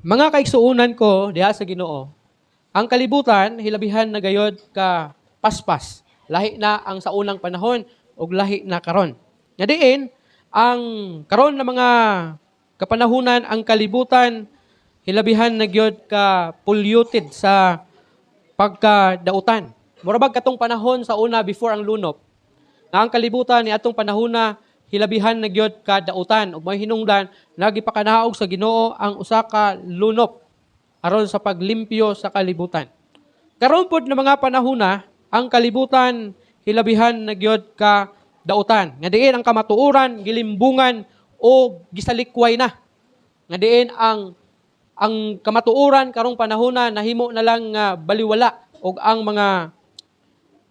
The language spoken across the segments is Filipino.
Mga kaigsuunan ko diha sa Ginoo, ang kalibutan hilabihan na gayod ka paspas. Lahi na ang sa unang panahon ug lahi na karon. Nga diin ang karon na mga kapanahunan ang kalibutan hilabihan na gyud ka polluted sa pagkadautan. Murabag katong panahon sa una before ang lunop. Nga ang kalibutan ni atong panahona hilabihan na gyud ka dautan ug may hinungdan lagi pa kanaog sa Ginoo ang usa ka lunop aron sa paglimpyo sa kalibutan. Karon pod na mga panahona ang kalibutan hilabihan na gyud ka dautan. Nga diin ang kamatuoran gilimbungan o gisalikway na. Nga diin ang kamatuoran karong panahona nahimo na lang baliwala ug ang mga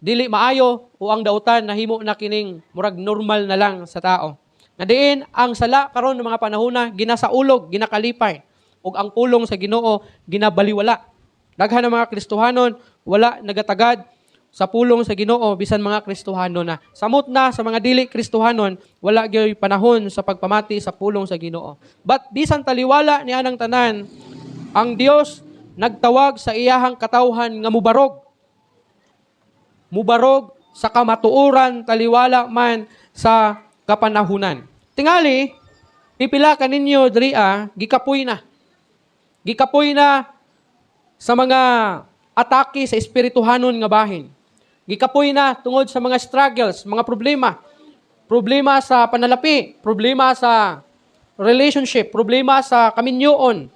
dili maayo o ang dautan nahimo na kining murag normal na lang sa tao. Nga diin ang sala karon ng mga panahona ginasaulog, ginakalipay ug ang pulong sa Ginoo ginabaliwala. Daghan ng mga Kristohanon wala nagatagad sa pulong sa Ginoo bisan mga Kristohanon na. Samot na sa mga dili Kristohanon wala gyud panahon sa pagpamati sa pulong sa Ginoo. But bisan taliwala ni anang tanan, ang Dios nagtawag sa iyahang katawhan nga mubarog sa kamatuoran taliwala man sa kapanahunan. Tingali, pipila kaninyo diriya gikapoy na. Gikapoy na sa mga atake sa espirituhanon nga bahin. Gikapoy na tungod sa mga struggles, mga problema. Problema sa panalapi, problema sa relationship, problema sa kaminyoon.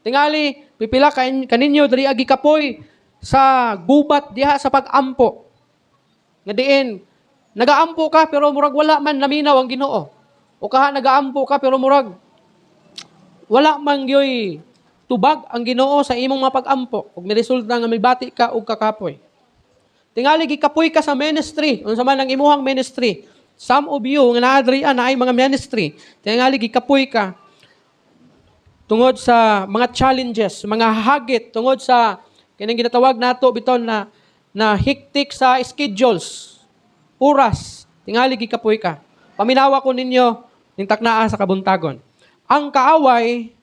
Tingali, pipila kaninyo diriya gikapoy sa gubat diha sa pag-ampo. Nga diin, nagaampo ka pero murag wala man naminaw ang Ginoo. O kaha nagaampo ka pero murag wala man gyoy tubag ang Ginoo sa imong mga pag-ampo. Ug miresulta nga mibati ka og kakapoy. Tingali gikapoy ka sa ministry, unsa man ang imuhang ministry. Some of you nga naa diri na ay mga ministry, tingali gikapoy ka tungod sa mga challenges, mga hagit tungod sa kining ginatawag nato biton na hektik sa schedules, oras, tingali gikapoy ka. Paminawa ko ninyo ning taknaa sa kabuntagon. Ang kaaway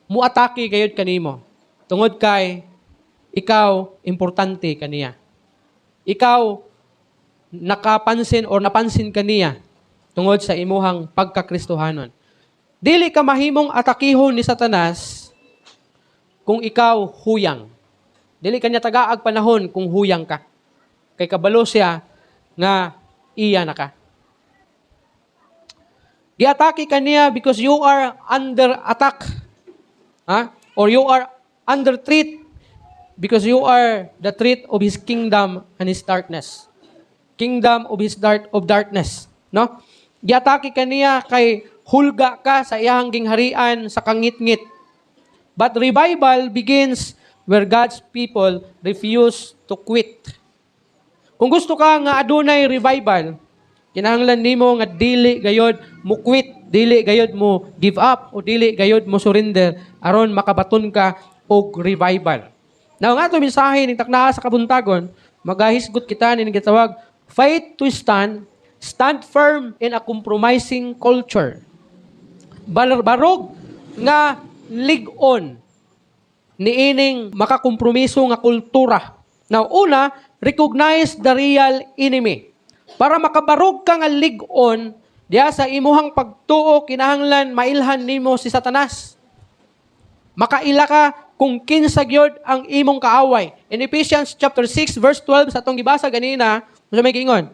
muatake gayud kanimo tungod kay ikaw importante kaniya. Ikaw nakapansin or napansin kaniya tungod sa imuhang pagkakristohanon. Dili ka mahimong atakihon ni Satanas kung ikaw huyang. Dili kanya tagaag panahon kung huyang ka. Kay kabalo siya nga iya na ka. Giatake kaniya because you are under attack. Or you are under threat because you are the threat of his kingdom and his darkness. Kingdom of his darkness. No? Giatake kaniya kay hulga ka sa iyang gingharian sa kangit-ngit. But revival begins where God's people refuse to quit. Kung gusto ka nga adunay revival, kinahanglan nimo nga dili gayod mo quit, dili gayod mo give up, o dili gayod mo surrender aron makabaton ka og revival. Now nga ito mensahe ning taknaa sa kabuntagon, magahisgot kita ning gitawag fight to stand firm in a compromising culture. Barog nga lig-on niining makakompromiso nga kultura. Now, una, recognize the real enemy. Para makabarog ka nga lig-on, diya sa imuhang pagtuo, kinahanglan mailhan nimo si Satanas. Makaila ka kung kinsa gyud ang imong kaaway. In Ephesians chapter 6, verse 12, sa atong gibasa ganina, sa may giingon?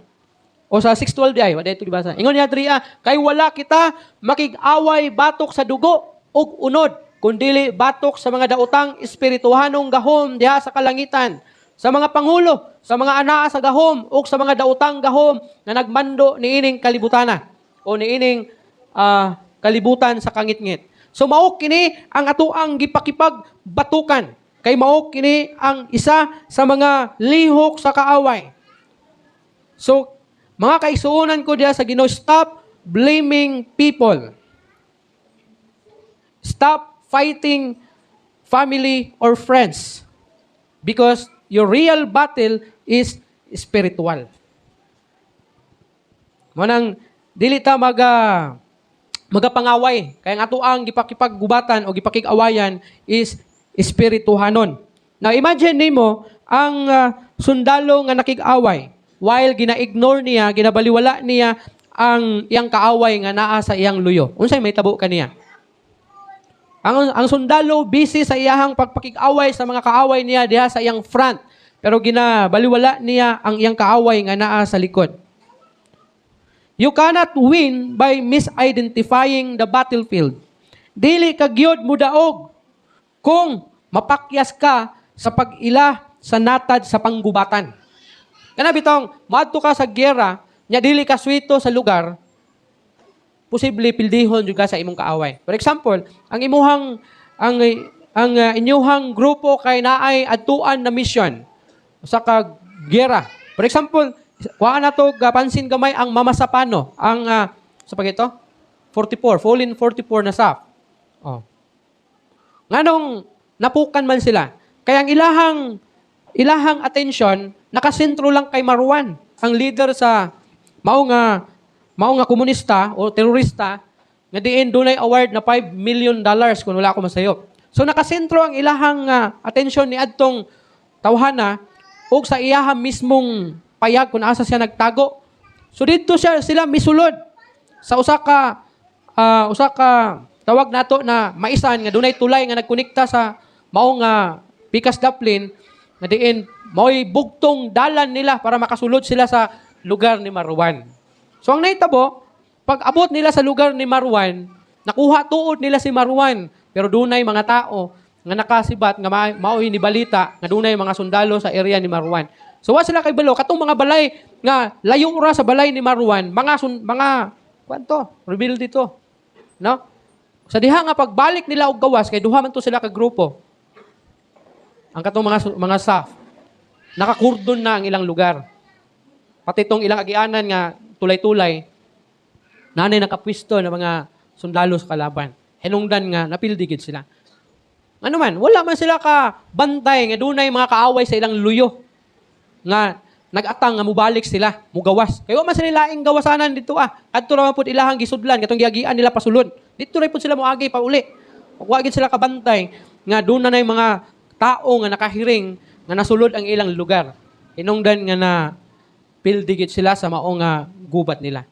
O sa 6:12 di ay, wala ito gibasa. Ingon niya, Dria, kay wala kita makig-away batok sa dugo ug unod, kundili batok sa mga daotang espirituhanong gahom diha sa kalangitan, sa mga pangulo, sa mga anaa sa gahom, o sa mga daotang gahom na nagmando niining kalibutana o niining kalibutan sa kangit-ngit. So mao kini ang atoang gipakipag batukan. Kay mao kini ang isa sa mga lihok sa kaaway. So mga kaigsuonan ko diya sa Ginoo, stop blaming people. Stop fighting family or friends because your real battle is spiritual. Manang dili ta magapangaway. Kaya nga ato ang gipakipaggubatan o gipakig-awayan is espirituhanon. Now imagine nimo ang sundalo nga nakig-away while gina-ignore niya, ginabaliwala niya ang iyang kaaway nga naa sa iyang luyo. Unsay may tabo kaniya? Ang sundalo busy sa iyahang pagpakig-away sa mga kaaway niya diha sa iyang front. Pero ginabaliwala niya ang iyang kaaway nga naa sa likod. You cannot win by misidentifying the battlefield. Dili ka gyud mudaog kung mapakyas ka sa pag-ila sa natad sa panggubatan. Kana bitong maadto ka sa giyera, nya dili ka swito sa lugar, posible pildihon jud ka sa imong kaaway. For example, ang inyuhang grupo kay naay adtuan na mission sa giyera. For example, kuha na to gapansin gamay ang mamasapano, ang sa pagito 44, fallen 44 na sap. Oh. Nganong napukan man sila. Kaya ang ilahang atensyon nakasentro lang kay Marwan, ang leader sa mao nga komunista o terorista nga diin dunay award na $5 million kung wala ako masayop. So nakasentro ang ilahang atensyon ni adtong tawhana ug sa iyahang mismong payag kung asa siya nagtago. So dito sila misulod sa usa ka tawag nato na maisan nga dunay tulay nga nagkonekta sa mao nga Pikas Daplin nga diin mao'y bugtong dalan nila para makasulod sila sa lugar ni Marwan. So ang nahitabo, pag abot nila sa lugar ni Marwan, nakuha tuod nila si Marwan, pero dunay mga tao nga nakasibat nga mao'y ni balita nga dunay mga sundalo sa area ni Marwan. So wa sila kay balo katong mga balay nga layo ra sa balay ni Marwan, mga kwanto, reveal dito. No? Sa diha nga pagbalik nila og gawas kay duha man to sila ka grupo. Ang katong mga staff nakakurdon na ang ilang lugar. Pati itong ilang agianan nga tulay-tulay, nanay nakapwisto na mga sundalo sa kalaban. Hinungdan nga napildigid sila. Ano man, wala man sila ka bantay nga dunay mga kaaway sa ilang luyo nga nag-atang nga mubalik sila, mugawas. Kaya man sila laing gawasanan dito Adto ra man pud ilahang gisudlan katong giagian nila pasulod. Dito ra pud sila moagi pa uli. Wa gid sila kabantay nga dunay na mga tao nga nakahiring nga nasulod ang ilang lugar. Hinungdan nga na pildigit sila sa mao nga gubat nila.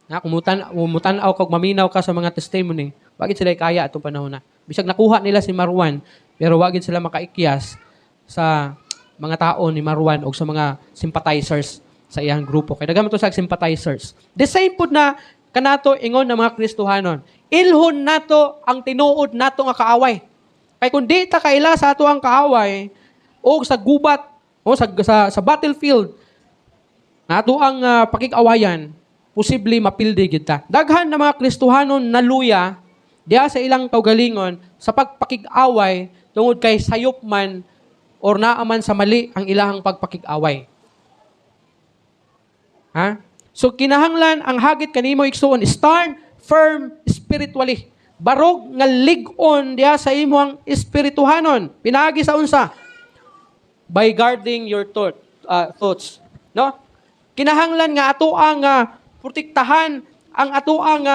Na kumutan-aw kag maminaw ka sa mga testimony, wa gid sila kaya atong panahon na. Bisag nakuha nila si Marwan, pero wa gid sila makaikyas sa mga tao ni Marwan o sa mga sympathizers sa iyang grupo. Kaya daghang to sa sympathizers. The same pud na kanato ingon ng mga Kristohanon. Ilhon nato ang tinuod nato nga kaaway. Kay kung di ta kaila sa ato ang kaaway o sa gubat o sa battlefield na ato ang pakig-awayan, posible mapildi gid ta. Daghan na mga Kristohanon naluya diha sa ilang kaugalingon sa pagpakig-away tungod kay sayop man or naaman sa mali ang ilahang pagpakig-away. So kinahanglan ang hagit kanimo igsuon, stand firm spiritually. Barog nga lig-on diha sa imong espirituhanon. Pinaagi sa unsa? By guarding your thoughts. No? Kinahanglan nga ato ang protektahan ang ato ang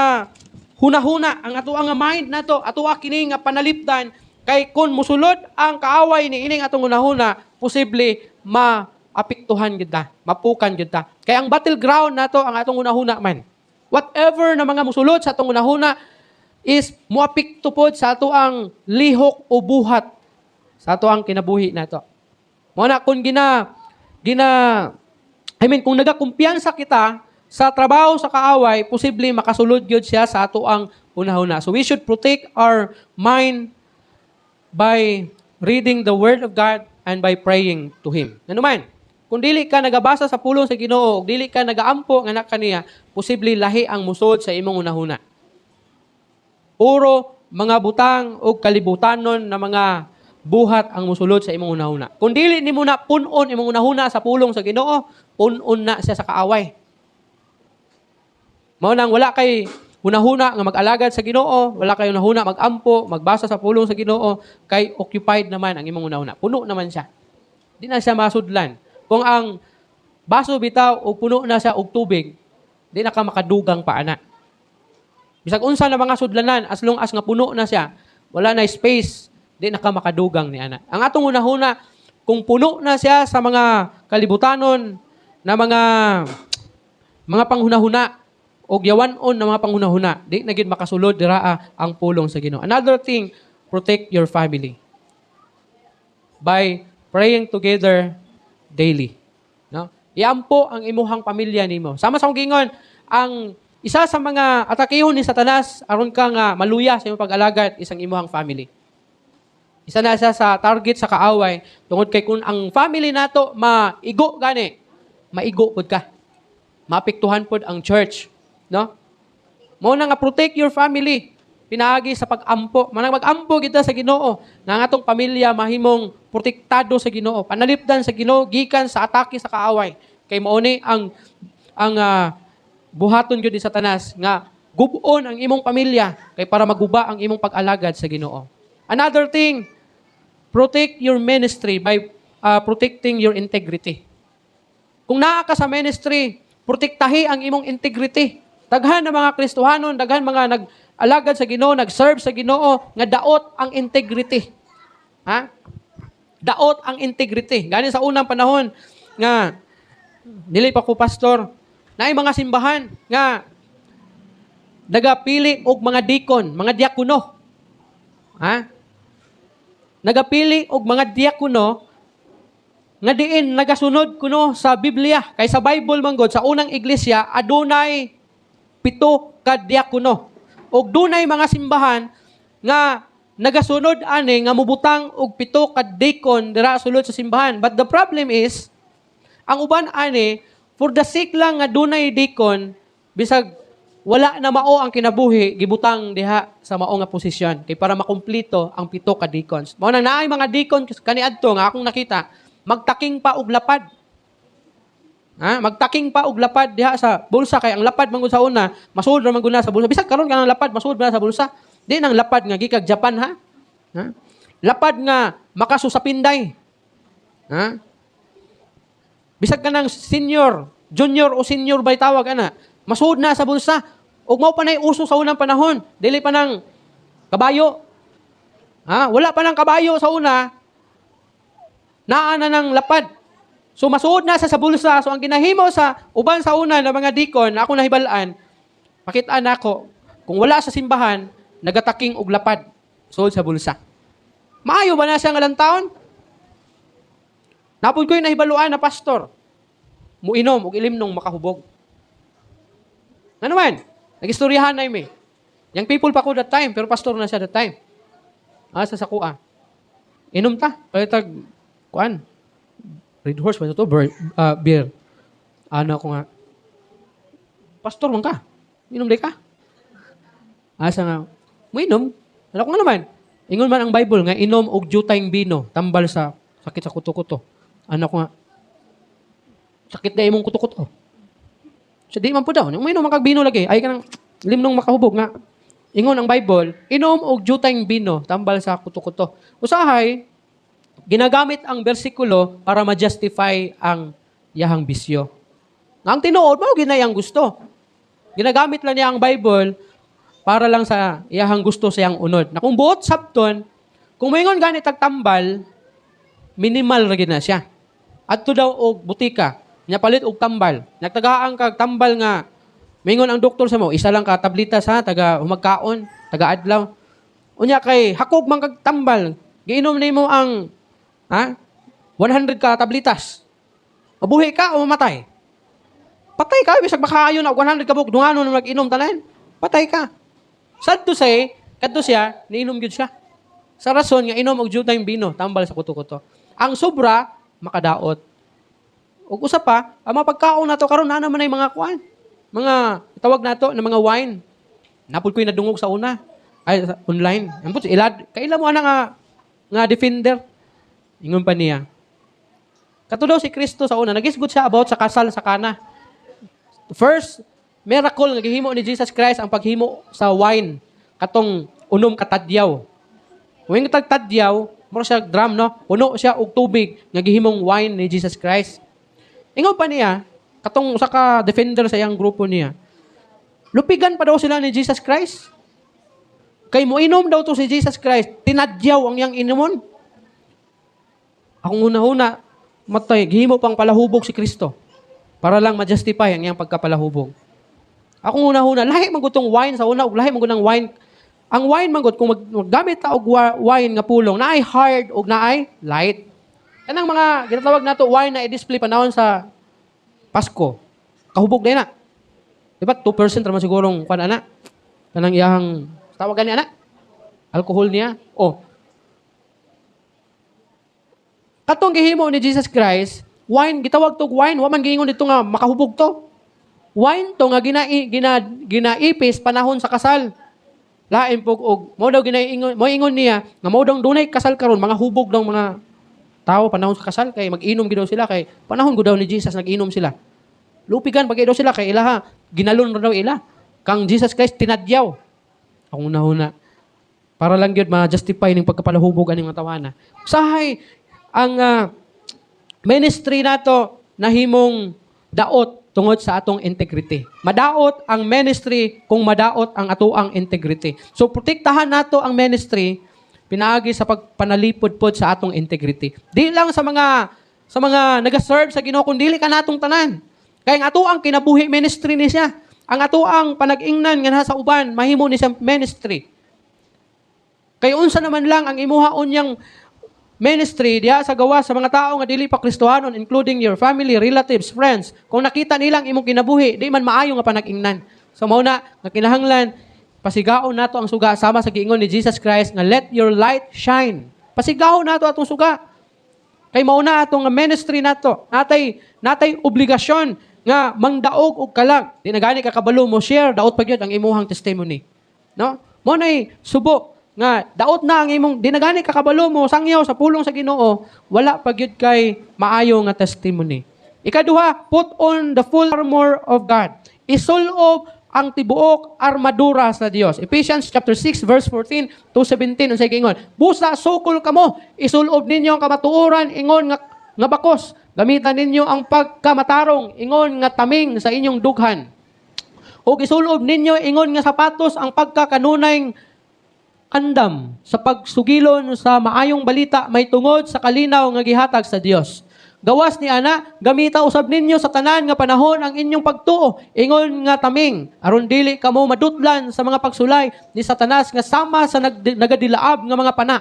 hunahuna, ang ato ang mind nato, ato kini nga panalipdan kay kun musulod ang kaaway ni ining atong hunahuna, posible maapektuhan gid ta, mapukan gid ta. Kay ang battleground nato ang atong hunahuna man. Whatever na mga musulod sa atong hunahuna is muapekto pod sa ato ang lihok o buhat sa ato ang kinabuhi nato. Mo na kung kung nagakumpiyansa kita sa trabaho sa kaaway, posible makasulod gyud siya sa ato ang hunahuna. So we should protect our mind by reading the Word of God and by praying to Him. Ano man, kung dili ka nagabasa sa pulong sa Ginoo, dili ka nagaampo nga kaniya, posible lahi ang musod sa imong hunahuna. Puro mga butang o kalibutanon na mga buhat ang musulod sa imong hunahuna. Kung dili nimo na punon imong hunahuna sa pulong sa Ginoo, punon na siya sa kaaway. Mao nang wala kay hunahuna nga mag-alagad sa Ginoo, wala kay hunahuna mag-ampo, magbasa sa pulong sa Ginoo, kay occupied naman ang imong hunahuna. Puno naman siya. Di na siya masudlan. Kung ang baso bitaw o puno na siya og tubig, di na ka makadugang pa ana. Bisag unsa na mga sudlanan, as long as nga puno na siya, wala na space, di na ka makadugang ni ana. Ang atong una-una, kung puno na siya sa mga kalibutanon na mga panghunahuna o yawanon na mga panghunahuna, di na gid makasulod dira ang pulong sa Ginoo. Another thing, protect your family by praying together daily. No? Iampo ang imuhang pamilya nimo. Sama sa gingon, ang isa sa mga atakihon ni Satanas aron ka nga maluya sa imong pag-alagad isang imuhang family. Isa na siya sa target sa kaaway tungod kay kung ang family nato maigo gani, maigo pud ka. Maapektuhan pud ang church, no? Mao na nga protect your family. Pinaagi sa pag-ampo. Manang mag-ampo kita sa Ginoo nga ang atong pamilya mahimong protektado sa Ginoo, panalipdan sa Ginoo gikan sa atake sa kaaway. Kay mao ni ang buhaton gyud ni Satanas nga gub-on ang imong pamilya kay para maguba ang imong pag-alagad sa Ginoo. Another thing, protect your ministry by protecting your integrity. Kung naa ka sa ministry, protektahi ang imong integrity. Daghan na mga Kristohanon, daghan mga nag-alagad sa Ginoo, nag-serve sa Ginoo, nga daot ang integrity. Ha? Daot ang integrity. Gani sa unang panahon nga dili pa ko pastor, naay mga simbahan nga nagapili og mga dikon, mga diakono. Ha? Nagapili og mga diakono nga diin nagasunod kuno sa Biblia. Kay sa Bible man God, sa unang iglesia adunay 7 ka diakono. Og dunay mga simbahan nga nagasunod ani nga mubutang og 7 ka deacon dira sulod sa simbahan. But the problem is, ang uban ani for the sake lang nga dunay deacon, bisag wala na mao ang kinabuhi, gibutang diha sa mao nga posisyon kay para makumpleto ang 7 ka deacons. Mao nang naay mga deacon kaniadto nga akong nakita, magtaking pa og lapad. Ha? Magtaking pa og lapad diha sa bulsa kay ang lapad man gud sa una, masuod ra man gud na sa bulsa. Bisag karon kanang lapad masuod na sa bulsa. Di nang lapad nga gikag Japan ha. Ha? Lapad nga makaso sa Pinday. Ha? Bisag kanang senior, junior o senior bay tawag ana. Masuod na sa bulsa. Ug mao pa nay uso sa unang panahon. Dili pa nang kabayo. Ha? Wala pa nang kabayo sa una. Naa na ng lapad. So masuod na sa bulsa. So ang ginahimo sa uban sa una na mga dikon, ako nahibalaan, pakitaan ako, kung wala sa simbahan, nagataking og lapad. Suod sa bulsa. Maayo ba na siya nga lang taon? Napod ko yung nahibaluan na pastor. Muinom og ilimnong makahubog. Ano man? Nag-istoryahan na yun eh. Young people pa ko that time, pero pastor na siya that time. Sa sakua. Inom ta. Palitag, kuan. Red horse ba ito? Beer. Ano ako nga. Pastor man ka. Inom di ka. Asa nga. Muinom. Ano ko nga naman. Ingon man ang Bible nga, inom og jutayng bino. Tambal sa sakit sa kuto-kuto. Ano ko nga. Sakit na imong kuto-kuto. So, di man po daw. Uminom ang bino lagi. Ay ka ng limnong makahubog nga. Ingon ang Bible, inom og jutayng bino, tambal sa kuto-kuto. Usahay, ginagamit ang bersikulo para ma-justify ang yahang bisyo. Ang tinuod mo, ginayang gusto. Ginagamit lang niya ang Bible para lang sa iyahang gusto sa iyang unod. Na kung buot sabton, kung moingon ganit tambal, minimal ra gid na siya. Adto daw og butika, nya palit og tambal. Nagtagaan kag tambal nga mingon ang doktor sa mo, isa lang ka tablitas ha, taga humagkaon, taga adlaw. Unya kay hakog man kag tambal, giinom nimo ang 100 ka tablitas. Mabuhi ka o mamatay? Patay ka, bisag makaayo na 100 ka buk dunganon na mag-inom tanan. Patay ka. Sad to say, kadto siya, niinom gyud siya. Sa rason nga inom og jutayng bino, tambal sa kuto-kuto. Ang sobra makadaot. Ug usa pa, ang mga pagkaon nato karon na naman ay mga kuan. Mga tawag nato na mga wine. Napud ko'y nadungog sa una. Ay online. Ambot ilad, kaila mo ana nga defender. Ingon pa niya. Kato daw si Kristo sa una, nagisgot siya about sa kasal sa Kana. First miracle nga gihimo ni Jesus Christ ang paghimo sa wine katong unom katadyaw. When tagtadyaw, mo siya drum no, puno siya og tubig nga gihimong wine ni Jesus Christ. Ingon pa niya, katong usa ka defender sa iyang grupo niya. Lupigan pa daw sila ni Jesus Christ. Kay mo inom daw to si Jesus Christ, tinadyaw ang yang inumon. Akong una-una, matay, gihimo pang palahubog si Kristo para lang ma-justify ang iyang pagkapalahubog. Akong una-una, lahi magutong wine sa una, ug lahi magutong wine. Ang wine manggod, kung maggamit ta og wine nga pulong, naay hard ug naay light. Kanang mga ginatawag nato wine na i-display panahon sa Pasko. Kahubog na na. Diba? 2% naman sigurong kuan ana. Kanang iyang tawagan ni ana. Alcohol niya. Oh. Katong gihimo ni Jesus Christ, wine, gitawag to wine, wa man giingon dito nga makahubog to. Wine to nga ginaipis panahon sa kasal. Lain pug og mo daw ginaingon, mo ingon niya nga mo daw dunay kasal karon, mga hubog daw mga tao panahon sa kasal kay mag-inom gid daw sila kay panahon gud daw ni Jesus nag-inom sila. Lupigan pag daw sila kay ilaha ginalon ra daw ila. Kang Jesus Christ tinadyaw. Ang una-una para lang gyud ma-justify ning pagkapalahubog aning mga tawana. Usahay ang ministry nato nahimong daot tungod sa atong integrity. Madaot ang ministry kung madaot ang atoang integrity. So protektahan nato ang ministry pinaagi sa pagpanalipod-pod sa atong integrity. Di lang sa mga nagaserve sa Ginoo kun dili ka natong tanan. Kay ang atoang kinabuhi ministry ni siya. Ang atoang panag-ingnan nga nasa uban mahimo ni siya ministry. Kay unsa naman lang ang imuhaon niyang ministry diya sa gawa sa mga tao nga dili pa Kristohanon, including your family, relatives, friends. Kung nakita nilang imong kinabuhi, di man maayo nga panag-ingnan. So mao na nga kinahanglan pasigaon nato ang suga sama sa giingon ni Jesus Christ nga let your light shine. Pasigaon nato atong suga. Kay mao na atong ministry nato. Natay obligasyon nga mangdaog og kalag. Di na gani ka kabalo mo share daot pa gyud ang imuhang testimony. No? Mo nay subo nga daot na ang imong dinagani kakabalo mo sangyaw sa pulong sa Ginoo, wala pa gyud kay maayo nga testimony. Ikaduha, put on the full armor of God. Isulob ang tibuok armadura sa Dios. Ephesians chapter 6 verse 14 to 17 unsay giingon, busa sukol kamo, isulob ninyo ang kamatuoran ingon nga bakos. Gamitan ninyo ang pagkamatarong ingon nga taming sa inyong dughan. O isulob ninyo ingon nga sapatos ang pagkakanunay andam sa pagsugilon sa maayong balita may tungod sa kalinaw nga gihatag sa Dios. Gawas ni ana, gamita usab ninyo sa tanan nga panahon ang inyong pagtuo, ingon nga taming, aron dili kamo madutlan sa mga pagsulay ni Satanas nga sama sa nagadilaab nga mga pana.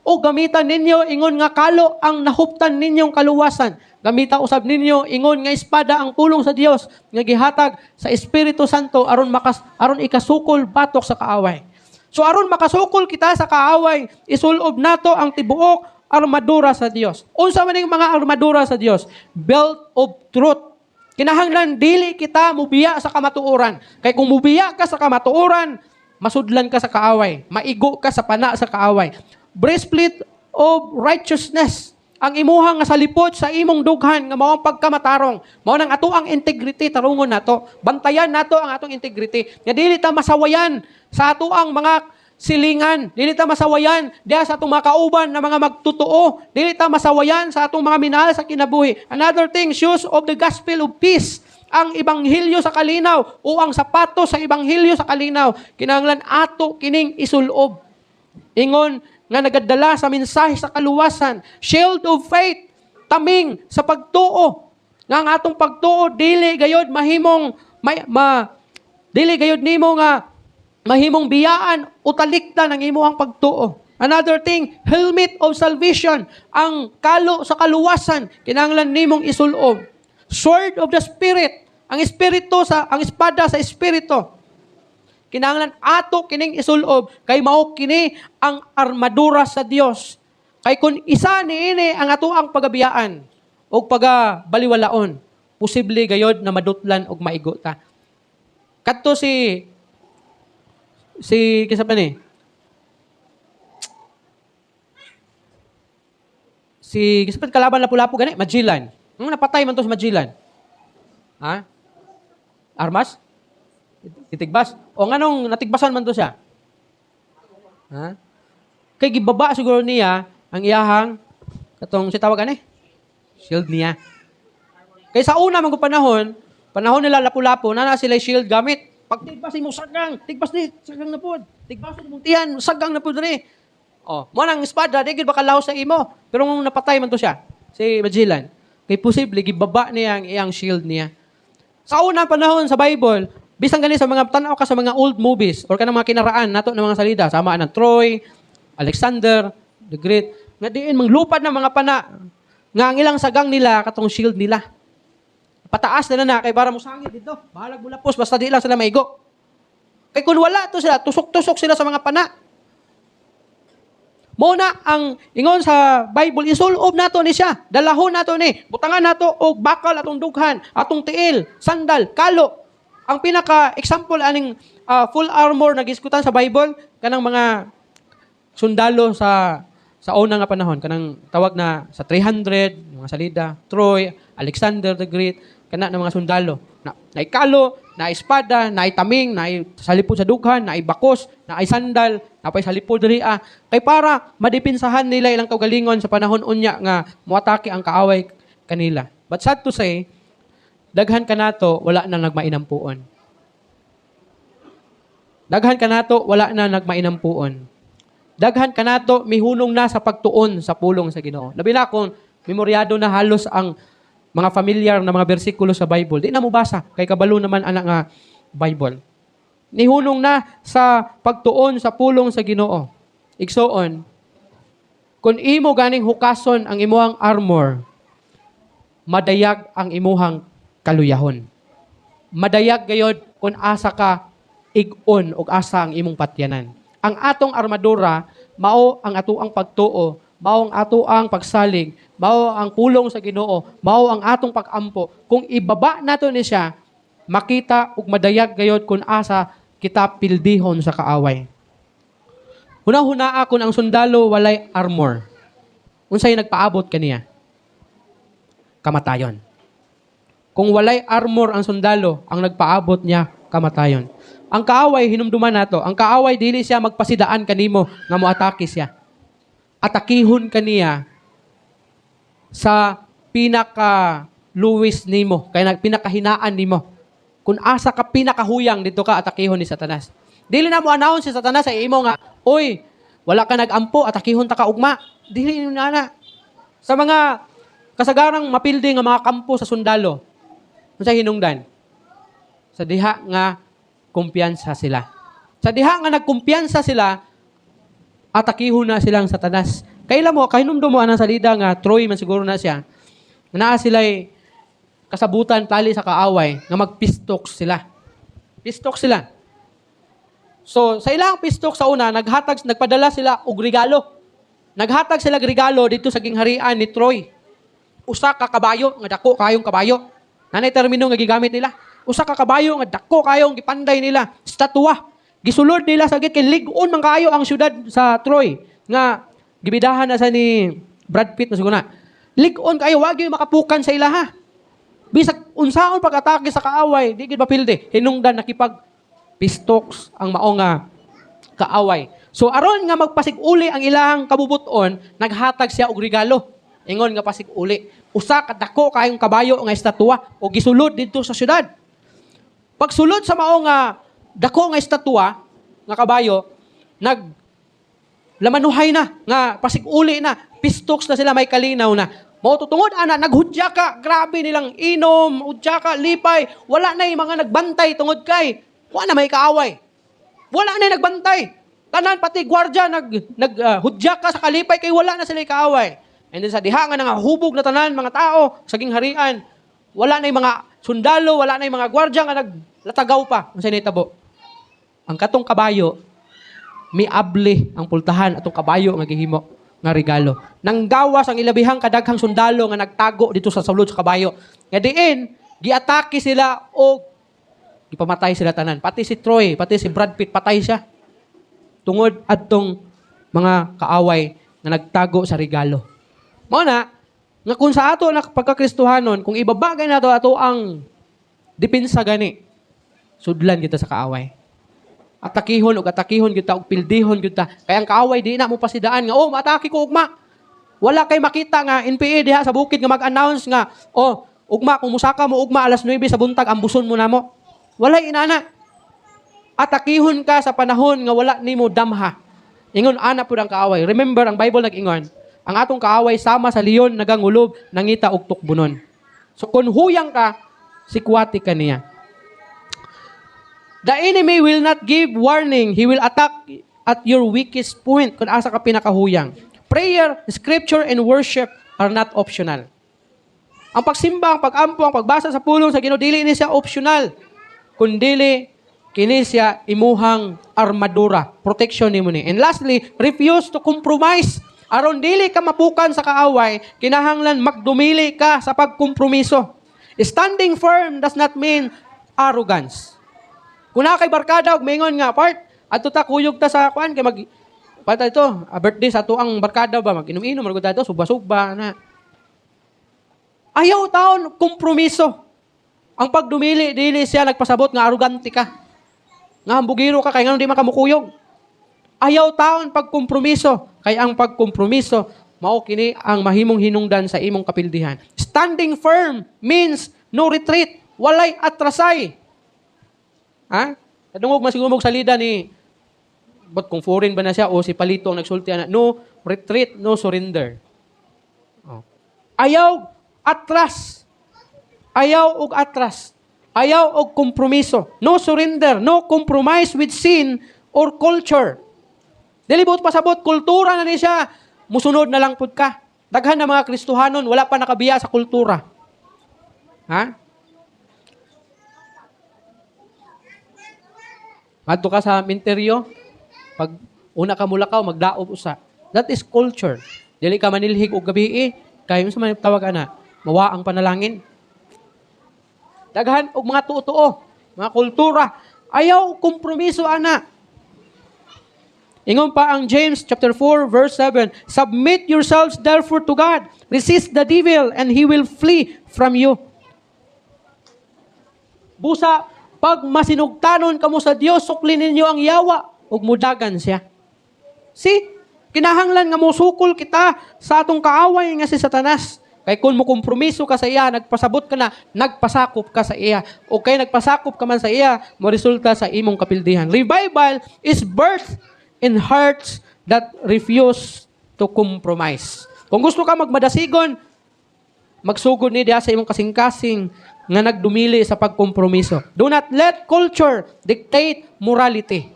O gamitan ninyo ingon nga kalo ang nahuptan ninyong kaluwasan. Gamita usab ninyo ingon nga espada ang pulong sa Dios nga gihatag sa Espiritu Santo aron ikasukol batok sa kaaway. So aron makasukol kita sa kaaway, isulob nato ang tibuok armadura sa Dios. Unsa man ning mga armadura sa Dios? Belt of truth. Kinahanglan dili kita mubiya sa kamatuoran. Kay kung mubiya ka sa kamatuoran, masudlan ka sa kaaway, maigo ka sa pana sa kaaway. Breastplate of righteousness. Ang imuhang nga salipot sa imong dughan nga mao ang pagkamatarong. Mao nang ato ang integrity tarungon nato. Bantayan nato ang atong integrity. Nga dili ta masawayan sa ato ang mga silingan. Dili ta masawayan diha sa atong mga kauban na mga magtotoo. Dili ta masawayan sa atong mga minahal sa kinabuhi. Another thing, shoes of the gospel of peace. Ang ebanghelyo sa kalinaw o ang sapatos sa ebanghelyo sa kalinaw. Kinahanglan ato kining isulob. Ingon nga nagadala sa mensahe sa kaluwasan, shield of faith, taming sa pagtuo. Nga ang atong pagtuo dili gayud mahimong dili gayud nimo nga mahimong biyaan o talikdan ang imuhang pagtuo. Another thing, helmet of salvation, ang kalo sa kaluwasan kinahanglan nimong isulob. Sword of the spirit, ang espada sa espiritu. Kinahanglan ato kining isulob kay mao kini ang armadura sa Dios. Kay kun isa niini ang ato ang pagabiyaan o pagabaliwalaon, posible gayod na madutlan og maigo ta. Kadto si kisa pa ni? Si kisa pa kalaban lapu-lapu gani, Magellan. Nung napatay man to si Magellan. Ha? Armas? Titigbas? O nganong natigbasan man to siya? Ha? Kay gibaba siguro niya ang iyahang katong si tawag ani? Shield niya. Kay sa una man panahon nila lapu-lapu na sila shield gamit. Pag tigbas mo sagang, tigbas ni sagang na pud. Tigbas mo tiyan, sagang na pud diri. Oh, mo nang espada, di gid bakalaw sa imo. Pero kung napatay man to siya, si Magellan, kay posible gibaba niya ang iyang shield niya. Sa unang panahon sa Bible, bisang gani sa mga tanaw ka sa mga old movies or kanang mga kinaraan nato ng mga salida, sama ng Troy, Alexander the Great, nga diin manglupad ng mga pana nga ang ilang sagang nila katong shield nila. Pataas na kay para mo sangit dito. Bahalag bulapos basta di lang sila maigo. Kay kun wala to sila, tusok-tusok sila sa mga pana. Muna ang ingon sa Bible, isulob nato ni siya. Dalahon nato ni. Butangan nato og bakal atong dughan, atong tiil, sandal, kalo. Ang pinaka-example aning full armor na giskutan sa Bible, kanang mga sundalo sa una nga panahon, kanang tawag na sa 300, mga salida, Troy, Alexander the Great, kana ng mga sundalo. Na ikalo, na espada, na taming, na salipod sa dughan, na bakos, na sandal, na salipod diri kay para madipinsahan nila ilang kaugalingon sa panahon unya nga moatake ang kaaway kanila. But sad to say, daghan kanato wala na nagmainampuon. Daghan kanato wala na nagmainampuon. Daghan kanato mihunong na sa pagtuon sa pulong sa Ginoo. Labi na kung memoryado na halos ang mga familiar na mga bersikulo sa Bible. Di na mo basa, kay kabalo naman anak nga Bible. Nihunong na sa pagtuon sa pulong sa Ginoo. Igsoon, kung imo ganing hukason ang imuhang armor, madayag ang imuhang kaluyahon. Madayag gayod kung asa ka ig-on o asa ang imong patyanan. Ang atong armadura, mao ang atuang pagtuo, mao ang atuang pagsalig, mao ang pulong sa Ginoo, mao ang atong pag-ampo. Kung ibaba nato ni siya, makita ug madayag gayod kung asa kita pildihon sa kaaway. Hunahunaa kung ang sundalo walay armor. Unsay nagpaabot kaniya? Kamatayon. Kung walay armor ang sundalo, ang nagpaabot niya kamatayon. Ang kaaway, hinumduman nato, ang kaaway, dili siya magpasidaan kanimo nga moatake siya. Atakihon kaniya sa pinaka-luwis nimo, kaya pinakahinaan nimo. Kung asa ka pinakahuyang, dito ka atakihon ni Satanas. Dili na mo announce si Satanas sa imo nga, oy, wala ka nagampo, atakihon ta ka ugma. Dili na. Sa mga kasagarang mapildi nga mga kampo sa sundalo, sa hinungdan, sa diha nga kumpiyansa sila. Sa diha nga nagkumpiyansa sila, atakihon na silang Satanas. Kailan mo, kahinumdo mo anang salida nga, Troy man siguro na siya, naa sila'y kasabutan tali sa kaaway, nga magpistok sila. Pistok sila. So, sa ilang pistok sa una, nagpadala sila og regalo. Naghatag sila regalo dito sa gingharian ni Troy. Usa ka kabayo, nga dako kayong kabayo. Nanay termino nga gigamit nila. Usa ka kabayo nga dako kayong gipanday nila, statwa. Gisulod nila sa kay lig-on man kayo ang syudad sa Troy nga gibidahan na sa ni Brad Pitt na siguro na. Lig-on kayo wag yung makapukan sa ilaha. Bisag unsaon pag-atake sa kaaway, di gid mapilde. Hinungdan nakipag pistoks ang mao nga kaaway. So aron nga magpasig-uli ang ilahang kabubuton, naghatag siya og regalo. Ingon nga pasig-uli. Usa ka dako kayong kabayo nga estatwa o gisulod dito sa syudad. Pagsulod sa mao nga dako nga estatwa nga kabayo, lamanuhay na nga pasig-uli na, pistoks na sila, may kalinaw na. Mao tutungod ana naghudya ka, grabe nilang inom, udya ka, lipay, wala na yung mga nagbantay tungod kay wala na may kaaway. Wala na yung nagbantay. Tanan pati gwardiya naghudya ka sa kalipay kay wala na sila kaaway. And then sa diha nga nangahubog na tanan mga tao sa gingharian, wala na yung mga sundalo, wala na yung mga gwardiya nga naglatagaw pa. Ang sinitabo. Ang katong kabayo, miable ang pultahan atong kabayo nga gihimo nga regalo. Nanggawas ang ilabihang kadaghang sundalo nga nagtago dito sa sulod sa kabayo. Nga diin, giatake sila o gipamatay sila tanan. Pati si Troy, pati si Brad Pitt, patay siya. Tungod adtong mga kaaway na nagtago sa regalo. Mao na, nga kung sa ato na pagkakristohanon, kung ibabagay nato ato ang depensa gani, sudlan kita sa kaaway. Atakihon kita og pildihon kita. Kaya ang kaaway di na mo pasidaan nga, oh, matake ko ugma. Wala kay makita nga NPA diha sa bukid nga mag-announce nga, oh, ugma kung musaka mo ugma alas 9 sa buntag ambuson mo namo. Wala inana. atakihon ka sa panahon nga wala nimo damha. Ingon ana pud ang kaaway. Remember ang Bible nag-ingon, ang atong kaaway sama sa leon nagangulob nangita og tukbunon. So kung huyang ka, sikwati ka niya. The enemy will not give warning. He will attack at your weakest point kung asa ka pinakahuyang. Prayer, scripture, and worship are not optional. Ang pagsimba, ang pag-ampo, ang pagbasa sa pulong sa Ginoo, dili ni siya optional. Kundili, kini siya imuhang armadura, protection nimo ni. And lastly, refuse to compromise. Aron dili ka mapukan sa kaaway, kinahanglan magdumili ka sa pagkompromiso. Standing firm does not mean arrogance. Kung na kay barkada og mingon nga part, adto ta kuyog ta sa kuan kay mag pata ito, birthday sa tuang barkada ba mag-inom-inom magud ta suba-suba na. Ayaw taon kompromiso. Ang pagdumili dili siya nagpasabot nga arrogante ka. Nga hambugiro ka kay ngano di makamukuyog. Ayaw taon pagkompromiso, kay ang pagkompromiso mao kini ang mahimong hinungdan sa imong kapildihan. Standing firm means no retreat, walay atrasay. Ha? Kadungog masiguro mong salida ni but kung foreign ba na siya o si Palito ang nagsulti na, no retreat, no surrender. Oh. Ayaw atras. Ayaw og atras. Ayaw og kompromiso. No surrender, no compromise with sin or culture. Dilibot pasabot, kultura na ni siya. Musunod na lang pud ka. Daghan na mga Kristohanon, wala pa nakabiya sa kultura. Ha? Madto ka sa minteryo, pag una ka mulakaw, magdaob usa. That is culture. Dili ka manilhig og gabi kayo sa man tawag ana, mawa ang panalangin. Daghan og mga tuo-tuo, mga kultura, ayaw kompromiso ana. Ingon pa ang James chapter 4 verse 7, submit yourselves therefore to God. Resist the devil and he will flee from you. Busa, pag masinugtanon kamo sa Dios, suklin ninyo ang yawa ug mudagan siya. See, kinahanglan nga musukol kita sa atong kaaway nga si Satanas. Kay kung mo kompromiso ka sa iya, nagpasabot ka na, nagpasakop ka sa iya. O kay nagpasakop ka man sa iya, mo resulta sa imong kapildihan. Revival is birth in hearts that refuse to compromise. Kung gusto ka magmadasigon, magsugod ni diya sa imong kasing-kasing nga nagdumili sa pagkompromiso. Do not let culture dictate morality.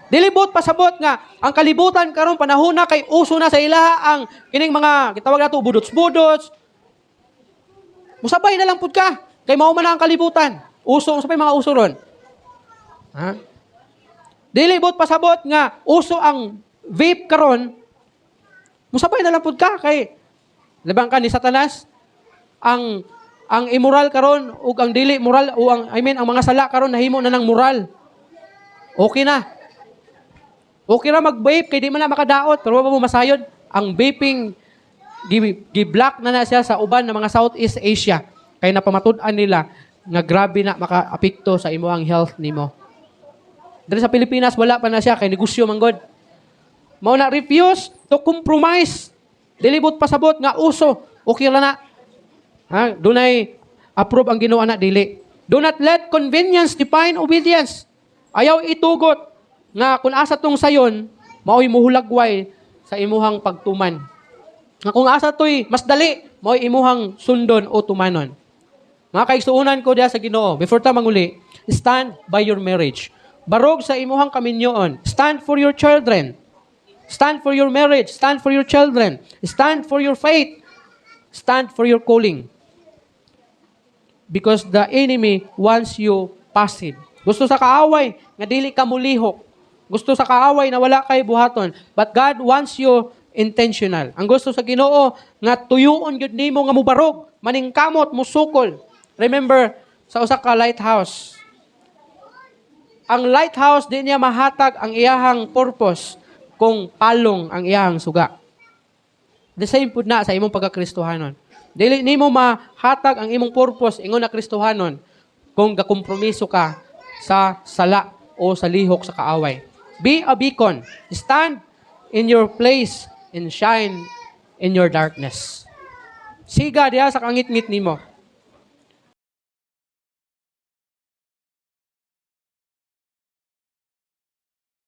Dilibot pasabot nga ang kalibutan karon panahon na kay uso na sa ilaha ang kining mga gitawag nato budots-budots. Musabay na lang pud ka kay mao man ang kalibutan. Uso sa mga uso ron. Ha? Dilibot pasabot nga uso ang vape karon. Musabay na lang pud ka kay labang ka ni Satanas ang immoral karon ug ang dili moral o ang ang mga sala karon nahimo na ng moral. Okay na. Okay ra mag-vape kay di man na makadaot pero wa mo masayod. Ang vaping gi-block na siya sa uban ng mga Southeast Asia kay napamatud-an nila nga grabe na maka-apekto sa imong health nimo. Dili sa Pilipinas wala pa na siya kay negosyo man god. Mao na refuse to compromise. Dilibot pasabot nga uso okay ra na. Ha, dunay approve ang Ginoo ana dili. Do not let convenience define obedience. Ayaw itugot nga kung asa tong sayon, mao'y muhulagway sa imuhang pagtuman. Nga kung asa to'y mas dali, mao'y imuhang sundon o tumanon. Mga kaigsuunan ko diya sa Ginoo, before ta manguli, stand by your marriage. Barog sa imuhang kaminyoon, stand for your children. Stand for your marriage, stand for your children. Stand for your faith. Stand for your calling. Because the enemy wants you passive. Gusto sa kaaway, nga dili ka mulihok. Gusto sa kaaway na wala kay buhaton. But God wants you intentional. Ang gusto sa Ginoo, nga tuyuon yun nimo nga mubarog, maningkamot, musukol. Remember, sa usa ka lighthouse. Ang lighthouse, di niya mahatag ang iyahang purpose kung palong ang iyahang suga. The same pud na sa imong pagkakristohanon. Dili nimo mahatag ang imong purpose ingon na Kristohanon kung gakompromiso ka sa sala o sa lihok sa kaaway. Be a beacon. Stand in your place and shine in your darkness. Siga diha sa kangit-ngit nimo.